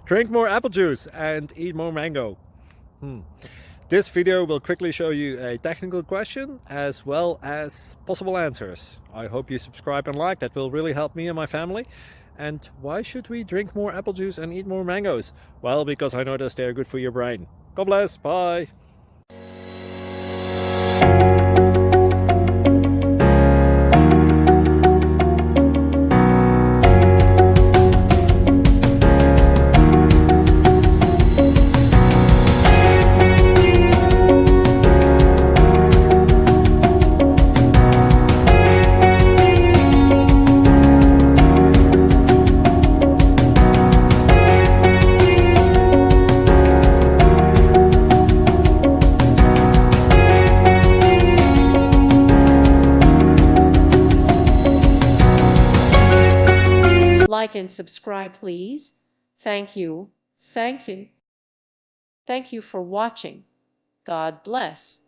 Drink more apple juice and eat more mango. This video will quickly show you a technical question as well as possible answers. I hope you subscribe and like, that will really help me and my family. And why should we drink more apple juice and eat more mangoes? Well, because I noticed they're good for your brain. God bless, bye! Like and subscribe, please. Thank you. Thank you. Thank you for watching. God bless.